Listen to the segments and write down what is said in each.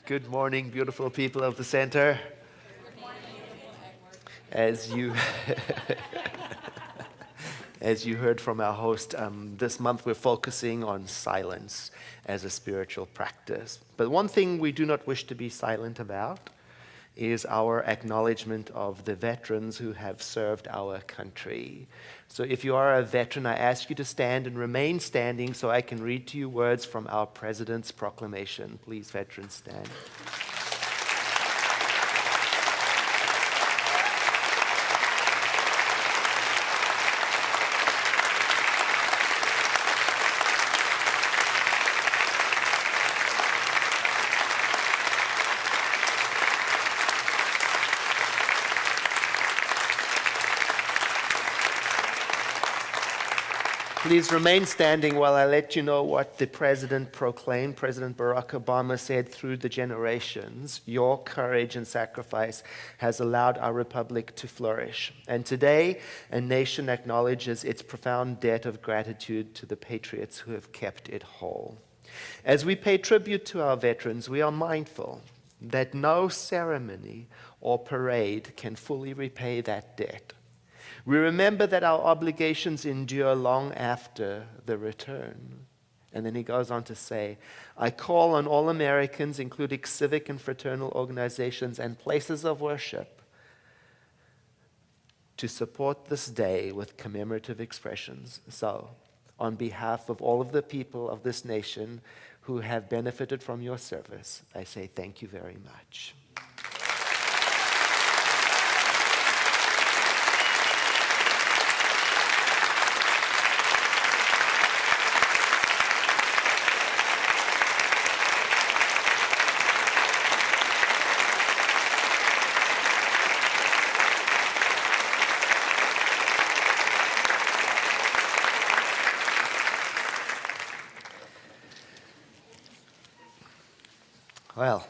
Good morning, beautiful people of the center. As you, as you heard from our host, this month we're focusing on silence as a spiritual practice. But one thing we do not wish to be silent about is our acknowledgement of the veterans who have served our country. So if you are a veteran, I ask you to stand and remain standing so I can read to you words from our President's proclamation. Please, veterans, stand. Please remain standing while I let you know what the President proclaimed. President Barack Obama said, through the generations, your courage and sacrifice has allowed our republic to flourish. And today, a nation acknowledges its profound debt of gratitude to the patriots who have kept it whole. As we pay tribute to our veterans, we are mindful that no ceremony or parade can fully repay that debt. We remember that our obligations endure long after the return. And then he goes on to say, I call on all Americans, including civic and fraternal organizations and places of worship, to support this day with commemorative expressions. So, on behalf of all of the people of this nation who have benefited from your service, I say thank you very much. Well,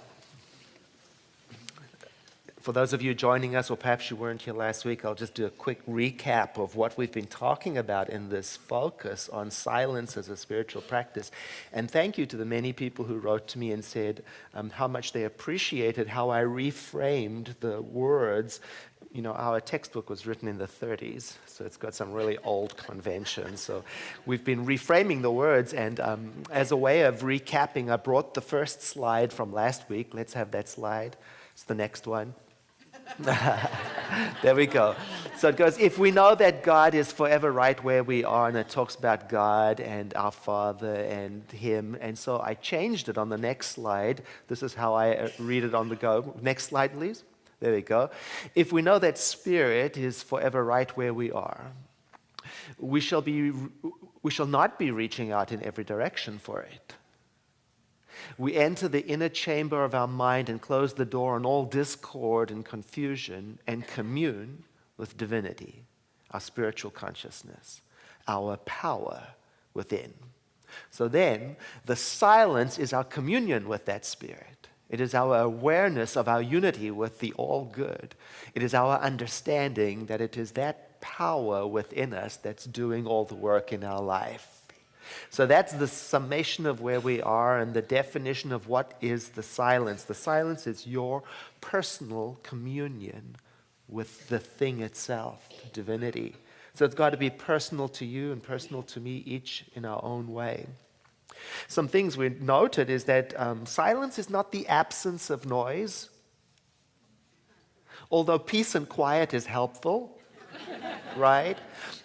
for those of you joining us, or perhaps you weren't here last week, I'll just do a quick recap of what we've been talking about in this focus on silence as a spiritual practice. And thank you to the many people who wrote to me and said how much they appreciated how I reframed the words. You know, our textbook was written in the 30s, so it's got some really old conventions. So we've been reframing the words, and as a way of recapping, I brought the first slide from last week. Let's have that slide. It's the next one. There we go. So it goes, if we know that God is forever right where we are, and it talks about God and our Father and Him, and so I changed it on the next slide. This is how I read it on the go. Next slide, please. There we go. If we know that Spirit is forever right where we are, we shall not be reaching out in every direction for it. We enter the inner chamber of our mind and close the door on all discord and confusion and commune with divinity, our spiritual consciousness, our power within. So then, the silence is our communion with that Spirit. It is our awareness of our unity with the all-good. It is our understanding that it is that power within us that's doing all the work in our life. So that's the summation of where we are and the definition of what is the silence. The silence is your personal communion with the thing itself, divinity. So it's got to be personal to you and personal to me, each in our own way. Some things we noted is that silence is not the absence of noise, although peace and quiet is helpful, right?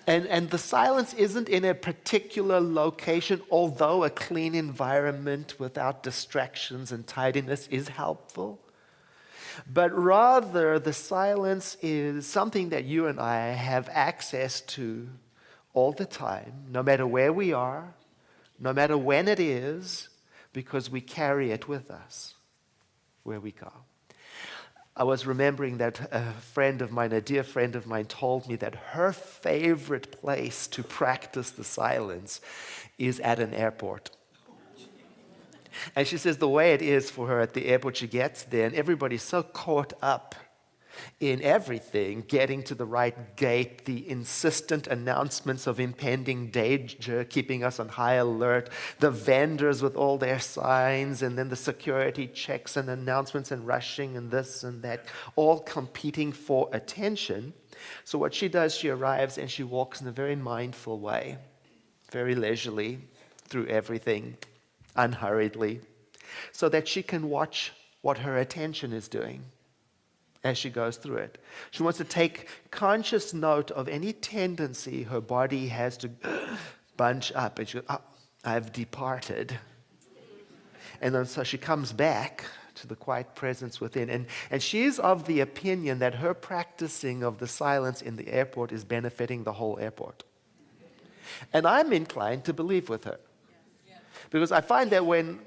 And the silence isn't in a particular location, although a clean environment without distractions and tidiness is helpful. But rather, the silence is something that you and I have access to all the time, no matter where we are, no matter when it is, because we carry it with us where we go. I was remembering that a dear friend of mine told me that her favorite place to practice the silence is at an airport. And she says the way it is for her at the airport, she gets there and everybody's so caught up in everything, getting to the right gate, the insistent announcements of impending danger, keeping us on high alert, the vendors with all their signs, and then the security checks and announcements and rushing and this and that, all competing for attention. So what she does, she arrives and she walks in a very mindful way, very leisurely through everything, unhurriedly, so that she can watch what her attention is doing as she goes through it. She wants to take conscious note of any tendency her body has to bunch up. And she goes, oh, I've departed. And then so she comes back to the quiet presence within. And she's of the opinion that her practicing of the silence in the airport is benefiting the whole airport. And I'm inclined to believe with her. Because I find that when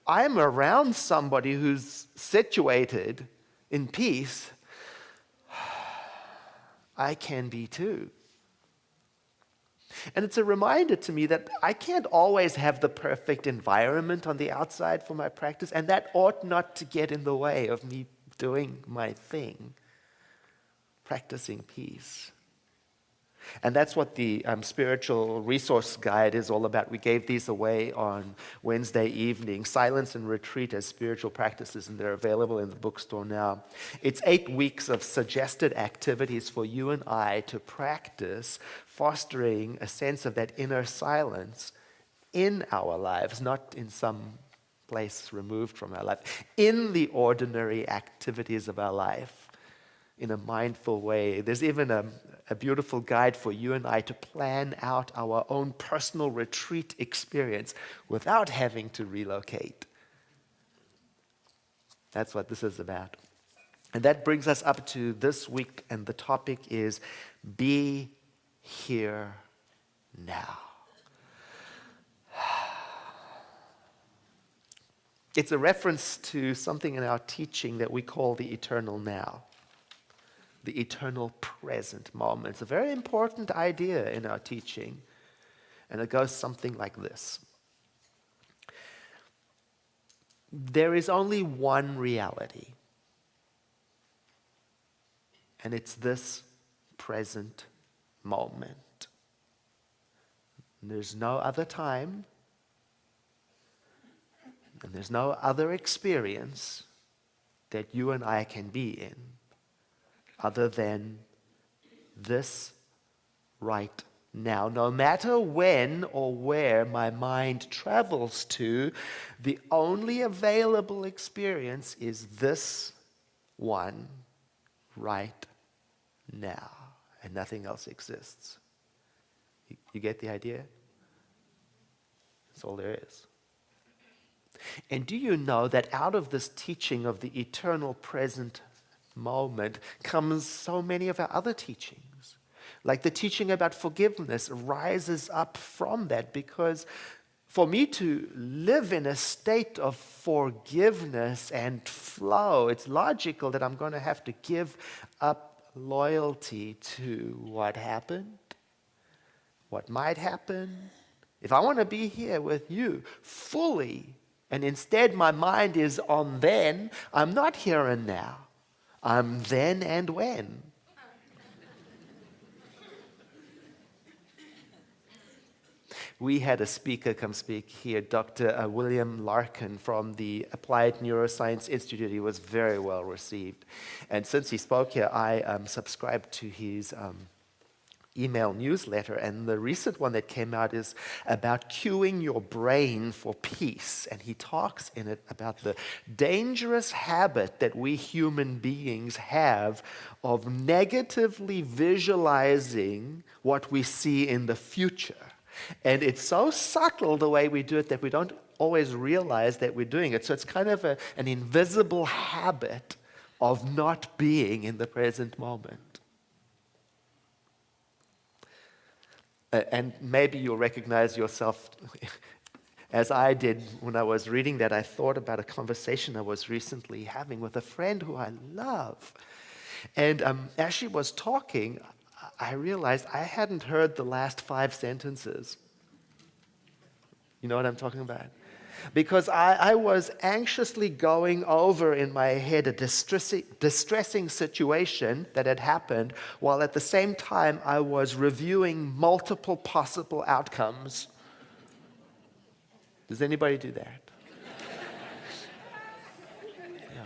I'm around somebody who's situated in peace, I can be too. And it's a reminder to me that I can't always have the perfect environment on the outside for my practice, and that ought not to get in the way of me doing my thing, practicing peace. And that's what the spiritual resource guide is all about. We gave these away on Wednesday evening, Silence and Retreat as Spiritual Practices, and they're available in the bookstore now. It's 8 weeks of suggested activities for you and I to practice fostering a sense of that inner silence in our lives, not in some place removed from our life, in the ordinary activities of our life, in a mindful way. There's even a beautiful guide for you and I to plan out our own personal retreat experience without having to relocate. That's what this is about. And that brings us up to this week, and the topic is Be Here Now. It's a reference to something in our teaching that we call the eternal now. The eternal present moment. It's a very important idea in our teaching, and it goes something like this. There is only one reality, and it's this present moment. There's no other time, and there's no other experience that you and I can be in other than this right now. No matter when or where my mind travels to, the only available experience is this one right now, and nothing else exists. You get the idea? That's all there is. And do you know that out of this teaching of the eternal present moment comes so many of our other teachings? Like the teaching about forgiveness rises up from that, because for me to live in a state of forgiveness and flow, it's logical that I'm going to have to give up loyalty to what happened, what might happen. If I want to be here with you fully, and instead my mind is on then, I'm not here and now. I'm then and when. We had a speaker come speak here, Dr. William Larkin from the Applied Neuroscience Institute. He was very well received. And since he spoke here, I subscribed to his email newsletter, and the recent one that came out is about cueing your brain for peace. And he talks in it about the dangerous habit that we human beings have of negatively visualizing what we see in the future. And it's so subtle the way we do it that we don't always realize that we're doing it. So it's kind of an invisible habit of not being in the present moment. And maybe you'll recognize yourself, as I did when I was reading that. I thought about a conversation I was recently having with a friend who I love. And as she was talking, I realized I hadn't heard the last 5 sentences. You know what I'm talking about? because I was anxiously going over in my head a distressing situation that had happened, while at the same time I was reviewing multiple possible outcomes. Does anybody do that? Yeah.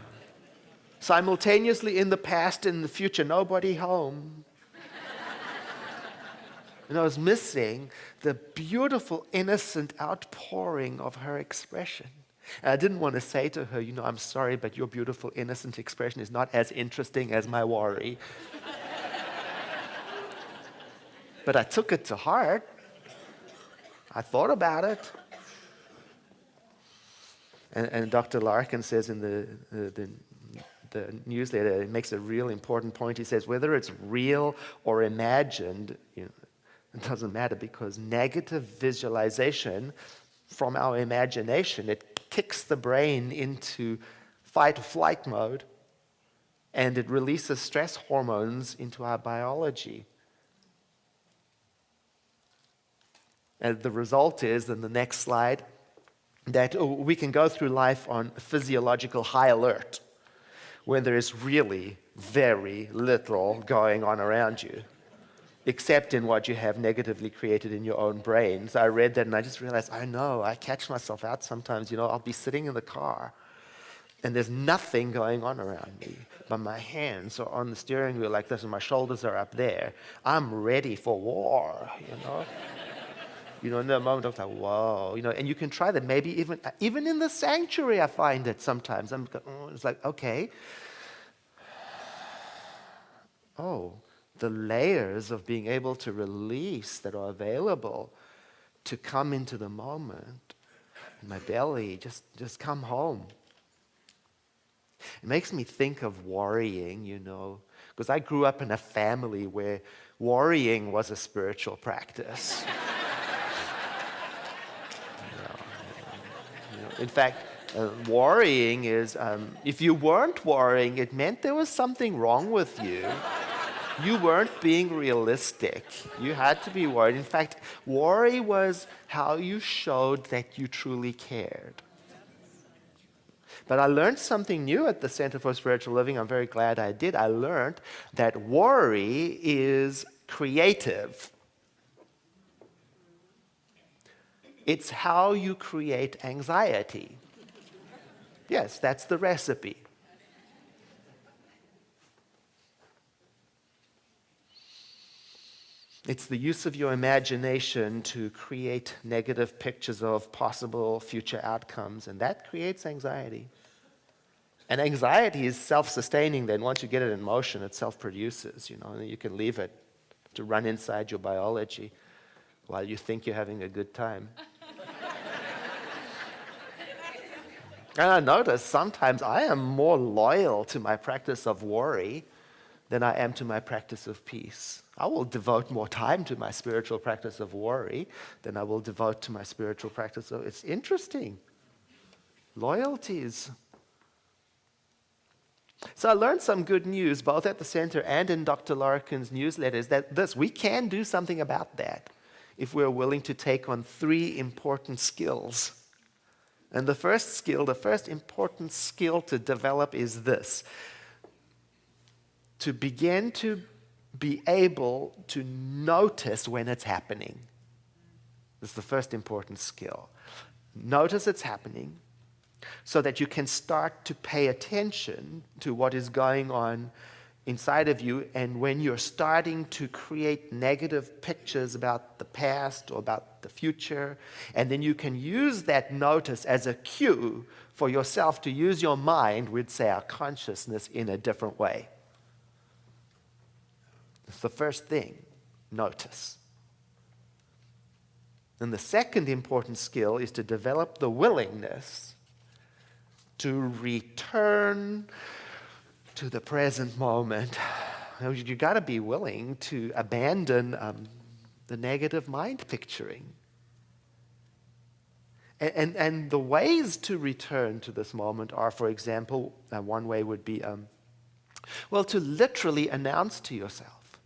Simultaneously in the past and in the future, nobody home. And I was missing the beautiful, innocent outpouring of her expression. And I didn't want to say to her, I'm sorry, but your beautiful, innocent expression is not as interesting as my worry. But I took it to heart. I thought about it. And Dr. Larkin says in the newsletter, it makes a real important point. He says, whether it's real or imagined, it doesn't matter, because negative visualization from our imagination, it kicks the brain into fight or flight mode, and it releases stress hormones into our biology. And the result is, in the next slide, that we can go through life on physiological high alert, when there is really very little going on around you, except in what you have negatively created in your own brain. So I read that and I just realized, I catch myself out sometimes. I'll be sitting in the car and there's nothing going on around me, but my hands are on the steering wheel like this and my shoulders are up there. I'm ready for war, in that moment, I was like, whoa, and you can try that. Maybe even in the sanctuary, I find it sometimes. It's like, okay. Oh, the layers of being able to release that are available to come into the moment. My belly, just come home. It makes me think of worrying, because I grew up in a family where worrying was a spiritual practice. In fact, worrying is, if you weren't worrying, it meant there was something wrong with you. You weren't being realistic. You had to be worried. In fact, worry was how you showed that you truly cared. But I learned something new at the Center for Spiritual Living. I'm very glad I did. I learned that worry is creative. It's how you create anxiety. Yes, that's the recipe. It's the use of your imagination to create negative pictures of possible future outcomes, and that creates anxiety. And anxiety is self-sustaining. Then once you get it in motion, it self-produces, and you can leave it to run inside your biology while you think you're having a good time. And I notice sometimes I am more loyal to my practice of worry than I am to my practice of peace. I will devote more time to my spiritual practice of worry than I will devote to my spiritual practice of... It's interesting. Loyalties. So I learned some good news, both at the center and in Dr. Larkin's newsletters, that we can do something about that if we're willing to take on 3 important skills. And the first important skill to develop is this: to begin to be able to notice when it's happening. This is the first important skill. Notice it's happening so that you can start to pay attention to what is going on inside of you, and when you're starting to create negative pictures about the past or about the future, and then you can use that notice as a cue for yourself to use your mind, we'd say our consciousness, in a different way. It's the first thing, notice. And the second important skill is to develop the willingness to return to the present moment. You got to be willing to abandon the negative mind picturing. And the ways to return to this moment are, for example, one way would be, to literally announce to yourself,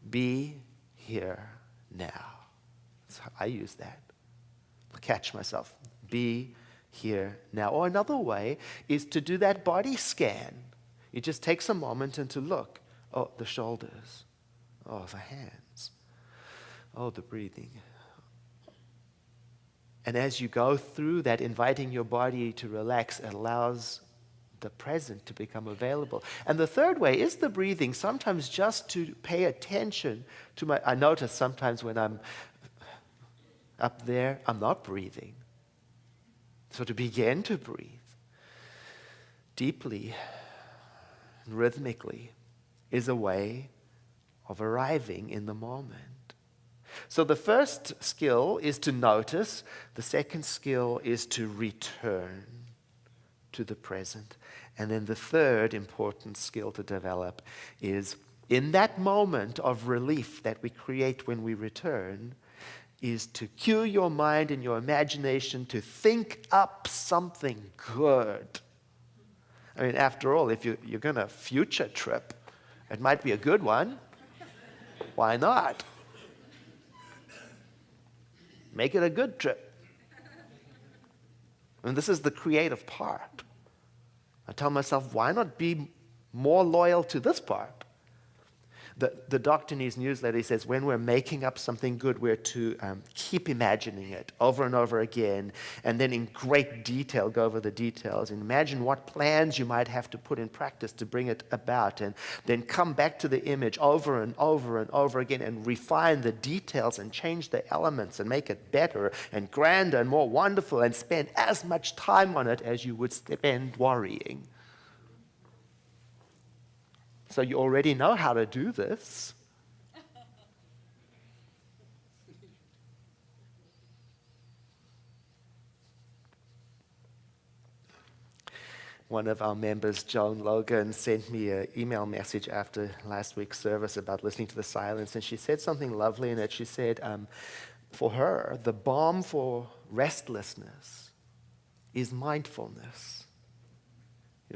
be here now. So I use that. I catch myself, be here now. Or another way is to do that body scan. It just takes a moment and to look. Oh, the shoulders. Oh, the hands. Oh, the breathing. And as you go through that, inviting your body to relax, it allows the present to become available. And the third way is the breathing, sometimes just to pay attention to I notice sometimes when I'm up there, I'm not breathing. So to begin to breathe deeply and rhythmically is a way of arriving in the moment. So the first skill is to notice. The second skill is to return to the present. And then the third important skill to develop is in that moment of relief that we create when we return, is to cue your mind and your imagination to think up something good. I mean, after all, if you're going to future trip, it might be a good one. Why not? Make it a good trip. And this is the creative part. I tell myself, why not be more loyal to this part? The Dr. News newsletter, he says, when we're making up something good, we're to keep imagining it over and over again, and then in great detail go over the details, and imagine what plans you might have to put in practice to bring it about, and then come back to the image over and over and over again, and refine the details and change the elements and make it better and grander and more wonderful, and spend as much time on it as you would spend worrying. So you already know how to do this. One of our members, Joan Logan, sent me an email message after last week's service about listening to the silence, and she said something lovely in it. She said, for her, the balm for restlessness is mindfulness.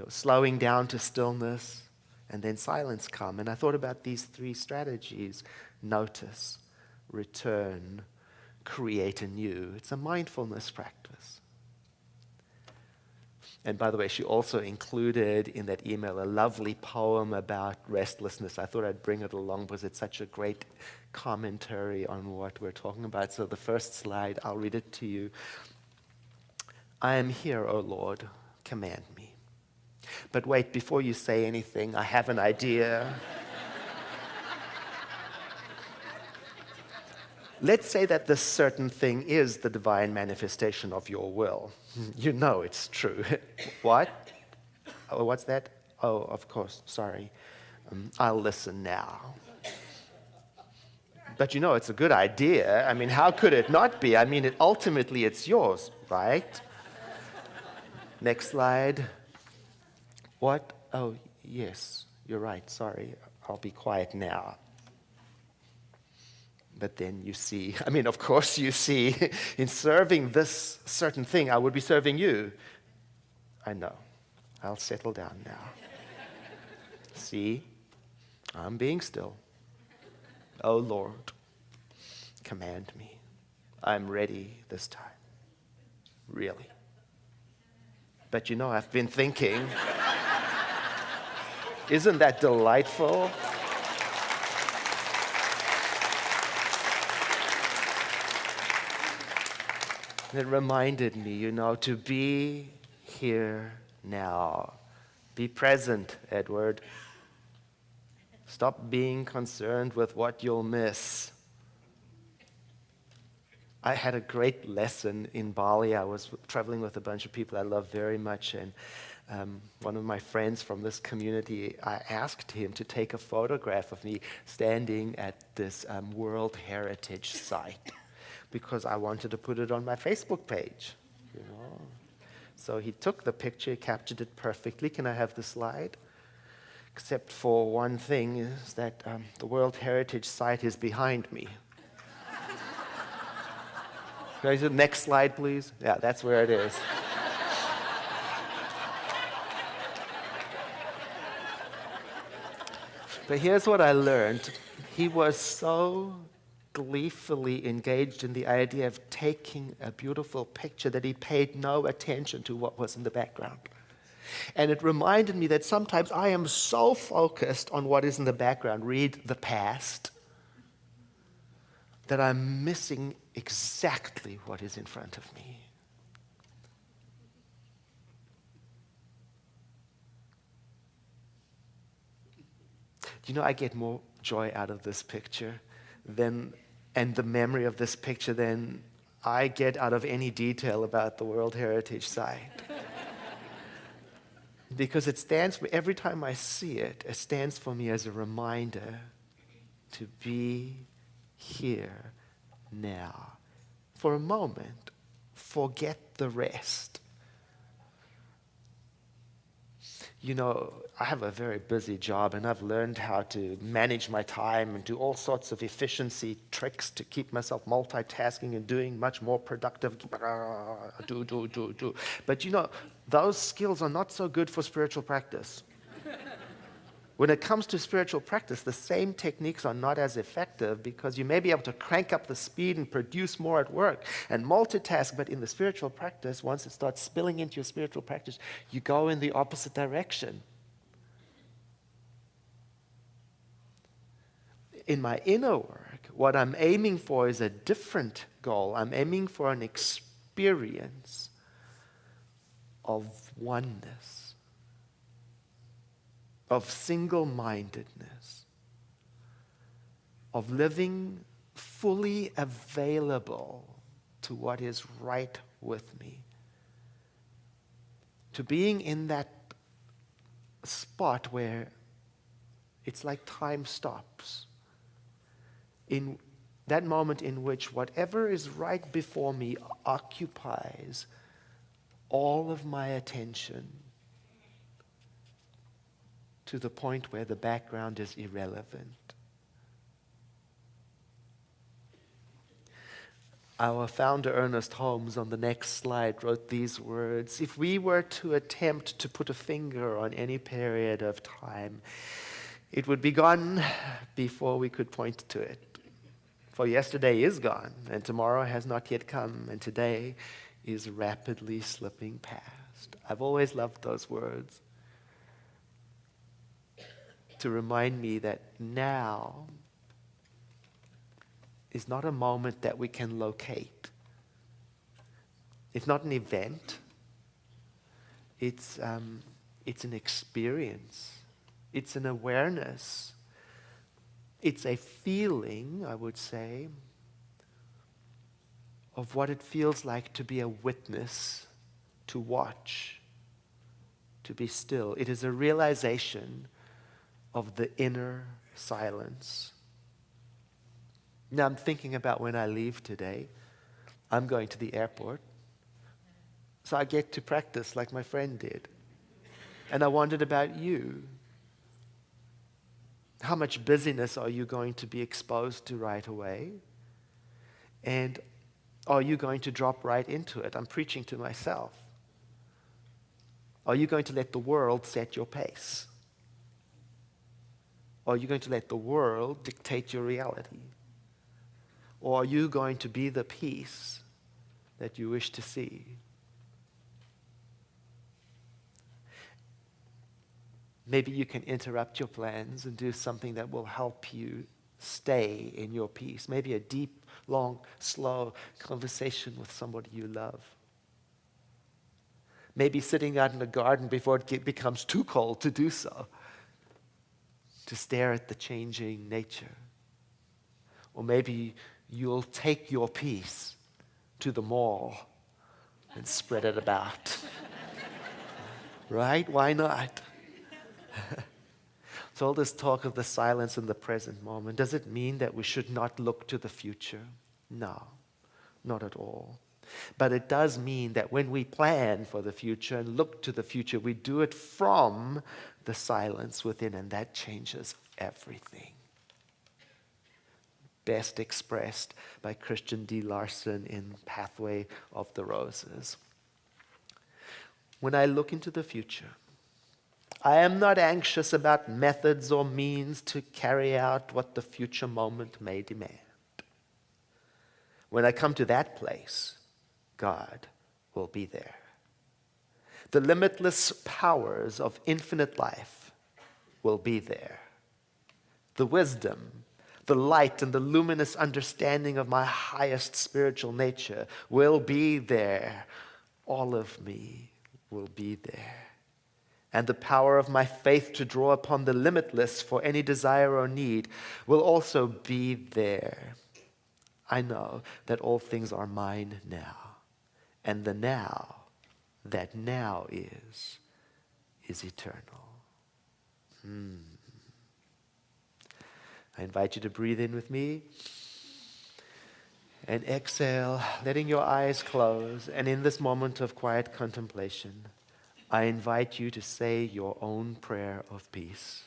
Slowing down to stillness, and then silence come. And I thought about these three strategies: notice, return, create anew. It's a mindfulness practice. And by the way, she also included in that email a lovely poem about restlessness. I thought I'd bring it along because it's such a great commentary on what we're talking about. So the first slide, I'll read it to you. I am here, O Lord, command me. But wait, before you say anything, I have an idea. Let's say that this certain thing is the divine manifestation of your will. You know it's true. What? Oh, what's that? Oh, of course, sorry. I'll listen now. But it's a good idea. I mean, how could it not be? I mean, ultimately it's yours, right? Next slide. What? Oh, yes, you're right. Sorry, I'll be quiet now. But then you see, of course you see, in serving this certain thing, I would be serving you. I know. I'll settle down now. See, I'm being still. Oh, Lord, command me. I'm ready this time. Really. But I've been thinking... Isn't that delightful? It reminded me, to be here now. Be present, Edward. Stop being concerned with what you'll miss. I had a great lesson in Bali. I was traveling with a bunch of people I love very much, and one of my friends from this community, I asked him to take a photograph of me standing at this World Heritage site because I wanted to put it on my Facebook page. So he took the picture, captured it perfectly. Can I have the slide? Except for one thing, is that the World Heritage site is behind me. Can I see the next slide, please? Yeah, that's where it is. But here's what I learned. He was so gleefully engaged in the idea of taking a beautiful picture that he paid no attention to what was in the background. And it reminded me that sometimes I am so focused on what is in the background, read the past, that I'm missing exactly what is in front of me. You know, I get more joy out of this picture and the memory of this picture than I get out of any detail about the World Heritage Site. Because it stands for, every time I see it, it stands for me as a reminder to be here now. For a moment, forget the rest. You know, I have a very busy job, and I've learned how to manage my time and do all sorts of efficiency tricks to keep myself multitasking and doing much more productive. Do. But you know, those skills are not so good for spiritual practice. When it comes to spiritual practice, the same techniques are not as effective because you may be able to crank up the speed and produce more at work and multitask, but in the spiritual practice, once it starts spilling into your spiritual practice, you go in the opposite direction. In my inner work, what I'm aiming for is a different goal. I'm aiming for an experience of oneness, of single-mindedness, of living fully available to what is right with me, to being in that spot where it's like time stops, in that moment in which whatever is right before me occupies all of my attention, to the point where the background is irrelevant. Our founder, Ernest Holmes, on the next slide wrote these words: if we were to attempt to put a finger on any period of time, it would be gone before we could point to it. For yesterday is gone, and tomorrow has not yet come, and today is rapidly slipping past. I've always loved those words, to remind me that now is not a moment that we can locate. It's not an event. It's an experience. It's an awareness. It's a feeling, I would say, of what it feels like to be a witness, to watch, to be still. It is a realization of the inner silence. Now I'm thinking about when I leave today. I'm going to the airport. So I get to practice like my friend did. And I wondered about you. How much busyness are you going to be exposed to right away? And are you going to drop right into it? I'm preaching to myself. Are you going to let the world set your pace? Or are you going to let the world dictate your reality? Or are you going to be the peace that you wish to see? Maybe you can interrupt your plans and do something that will help you stay in your peace. Maybe a deep, long, slow conversation with somebody you love. Maybe sitting out in the garden before it becomes too cold to do so, to stare at the changing nature. Or maybe you'll take your peace to the mall and spread it about. Right? Why not? So all this talk of the silence in the present moment, does it mean that we should not look to the future? No, not at all. But it does mean that when we plan for the future and look to the future, we do it from the silence within, and that changes everything. Best expressed by Christian D. Larson in Pathway of the Roses. When I look into the future, I am not anxious about methods or means to carry out what the future moment may demand. When I come to that place, God will be there. The limitless powers of infinite life will be there. The wisdom, the light, and the luminous understanding of my highest spiritual nature will be there. All of me will be there. And the power of my faith to draw upon the limitless for any desire or need will also be there. I know that all things are mine now, and the now that now is eternal. I invite you to breathe in with me and exhale, letting your eyes close. And in this moment of quiet contemplation, I invite you to say your own prayer of peace.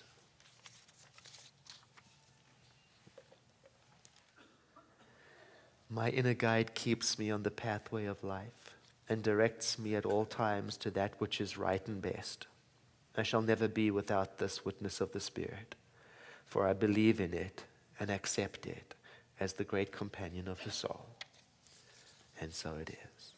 My inner guide keeps me on the pathway of life and directs me at all times to that which is right and best. I shall never be without this witness of the Spirit, for I believe in it and accept it as the great companion of the soul. And so it is.